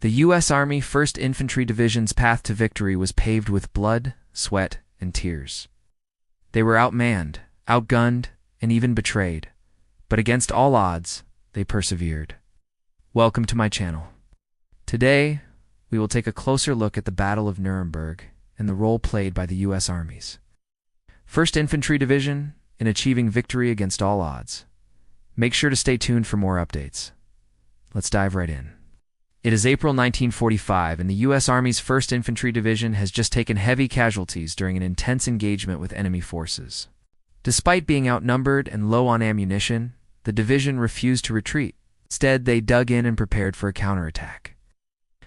The U.S. Army 1st Infantry Division's path to victory was paved with blood, sweat, and tears. They were outmanned, outgunned, and even betrayed. But against all odds, they persevered. Welcome to my channel. Today, we will take a closer look at the Battle of Nuremberg and the role played by the U.S. armies. 1st Infantry Division in achieving victory against all odds. Make sure to stay tuned for more updates. Let's dive right in. It is April 1945, and the U.S. Army's 1st Infantry Division has just taken heavy casualties during an intense engagement with enemy forces. Despite being outnumbered and low on ammunition, the division refused to retreat. Instead, they dug in and prepared for a counterattack.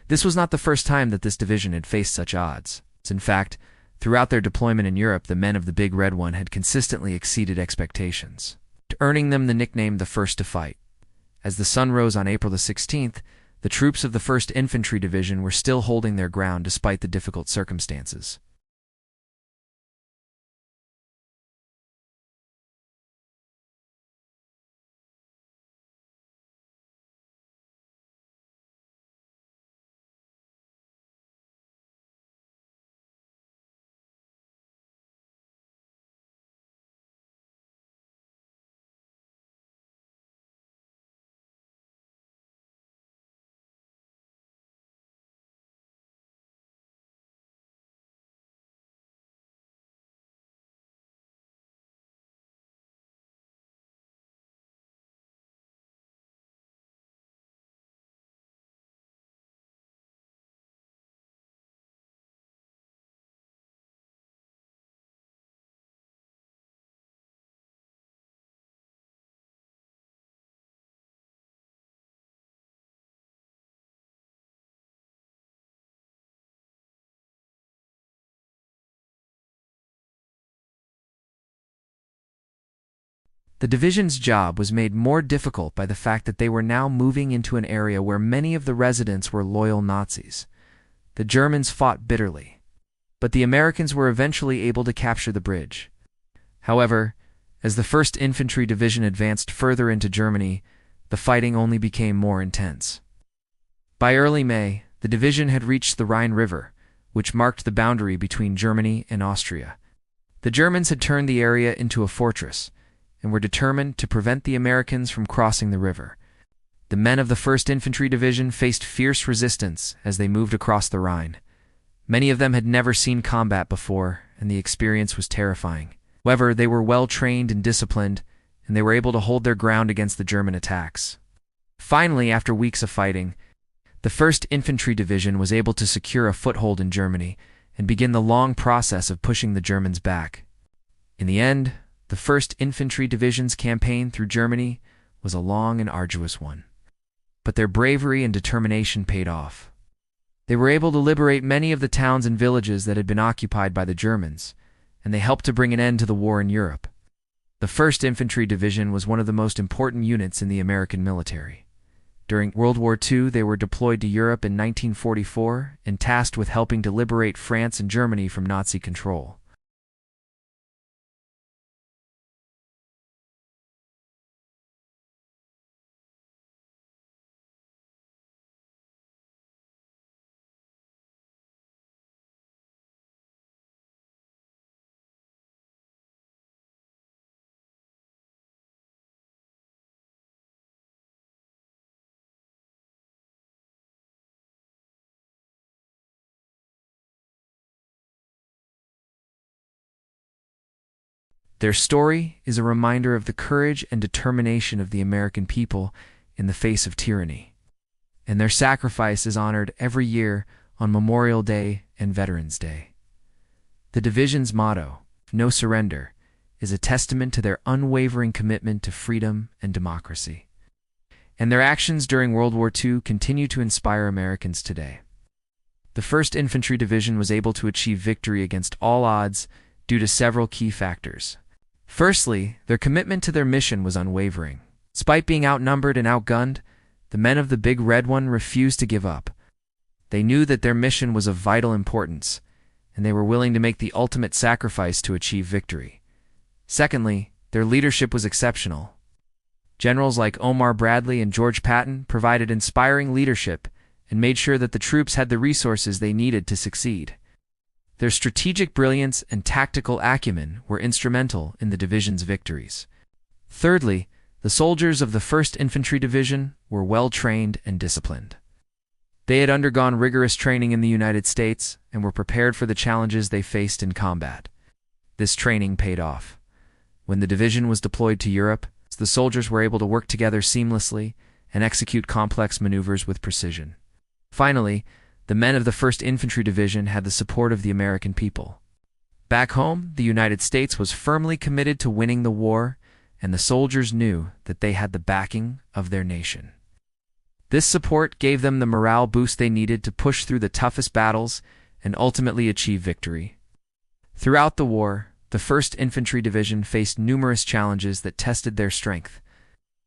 This was not the first time that this division had faced such odds. In fact, throughout their deployment in Europe, the men of the Big Red One had consistently exceeded expectations, earning them the nickname the First to Fight. As the sun rose on April the 16th, the troops of the 1st Infantry Division were still holding their ground despite the difficult circumstances. The division's job was made more difficult by the fact that they were now moving into an area where many of the residents were loyal Nazis. The Germans fought bitterly, but the Americans were eventually able to capture the bridge. However, as the 1st Infantry Division advanced further into Germany, the fighting only became more intense. By early May, the division had reached the Rhine River, which marked the boundary between Germany and Austria. The Germans had turned the area into a fortress, and were determined to prevent the Americans from crossing the river. The men of the 1st Infantry Division faced fierce resistance as they moved across the Rhine. Many of them had never seen combat before, and the experience was terrifying. However, they were well trained and disciplined, and they were able to hold their ground against the German attacks. Finally, after weeks of fighting, the 1st Infantry Division was able to secure a foothold in Germany and begin the long process of pushing the Germans back. In the end, the 1st Infantry Division's campaign through Germany was a long and arduous one. But their bravery and determination paid off. They were able to liberate many of the towns and villages that had been occupied by the Germans, and they helped to bring an end to the war in Europe. The 1st Infantry Division was one of the most important units in the American military. During World War II, they were deployed to Europe in 1944 and tasked with helping to liberate France and Germany from Nazi control. Their story is a reminder of the courage and determination of the American people in the face of tyranny, and their sacrifice is honored every year on Memorial Day and Veterans Day. The division's motto, "No Surrender," is a testament to their unwavering commitment to freedom and democracy. And their actions during World War II continue to inspire Americans today. The 1st Infantry Division was able to achieve victory against all odds due to several key factors. Firstly, their commitment to their mission was unwavering. Despite being outnumbered and outgunned, the men of the Big Red One refused to give up. They knew that their mission was of vital importance, and they were willing to make the ultimate sacrifice to achieve victory. Secondly, their leadership was exceptional. Generals like Omar Bradley and George Patton provided inspiring leadership and made sure that the troops had the resources they needed to succeed. Their strategic brilliance and tactical acumen were instrumental in the division's victories. Thirdly, the soldiers of the 1st Infantry Division were well-trained and disciplined. They had undergone rigorous training in the United States and were prepared for the challenges they faced in combat. This training paid off. When the division was deployed to Europe, the soldiers were able to work together seamlessly and execute complex maneuvers with precision. Finally, the men of the 1st Infantry Division had the support of the American people. Back home, the United States was firmly committed to winning the war, and the soldiers knew that they had the backing of their nation. This support gave them the morale boost they needed to push through the toughest battles and ultimately achieve victory. Throughout the war, the 1st Infantry Division faced numerous challenges that tested their strength,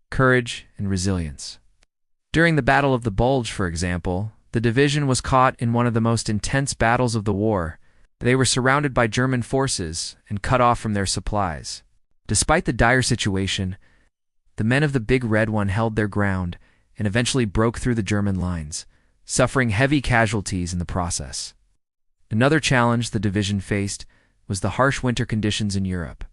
courage, and resilience. During the Battle of the Bulge, for example, the division was caught in one of the most intense battles of the war. They were surrounded by German forces and cut off from their supplies. Despite the dire situation, the men of the Big Red One held their ground and eventually broke through the German lines, suffering heavy casualties in the process. Another challenge the division faced was the harsh winter conditions in Europe.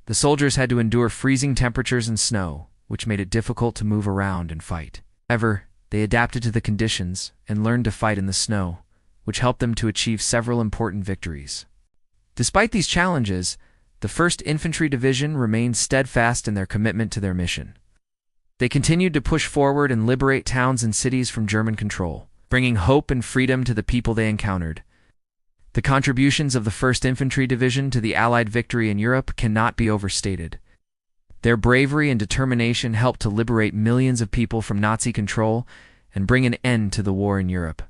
The soldiers had to endure freezing temperatures and snow, which made it difficult to move around and fight. However, they adapted to the conditions and learned to fight in the snow, which helped them to achieve several important victories. Despite these challenges, the 1st Infantry Division remained steadfast in their commitment to their mission. They continued to push forward and liberate towns and cities from German control, bringing hope and freedom to the people they encountered. The contributions of the 1st Infantry Division to the Allied victory in Europe cannot be overstated. Their bravery and determination helped to liberate millions of people from Nazi control and bring an end to the war in Europe.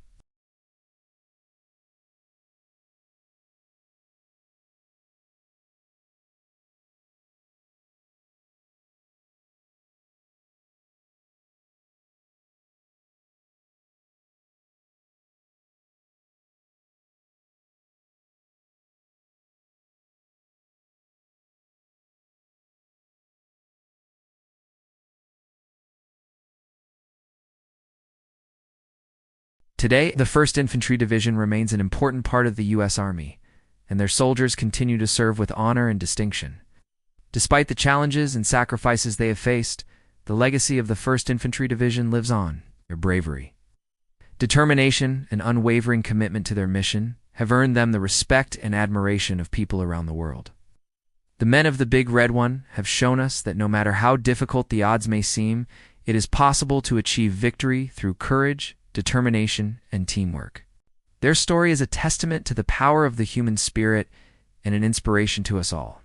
Today, the 1st Infantry Division remains an important part of the U.S. Army, and their soldiers continue to serve with honor and distinction. Despite the challenges and sacrifices they have faced, the legacy of the 1st Infantry Division lives on. Their bravery, determination, and unwavering commitment to their mission have earned them the respect and admiration of people around the world. The men of the Big Red One have shown us that no matter how difficult the odds may seem, it is possible to achieve victory through courage, determination, and teamwork. Their story is a testament to the power of the human spirit and an inspiration to us all.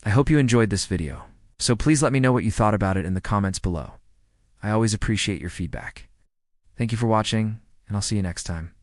I hope you enjoyed this video, so please let me know what you thought about it in the comments below. I always appreciate your feedback. Thank you for watching, and I'll see you next time.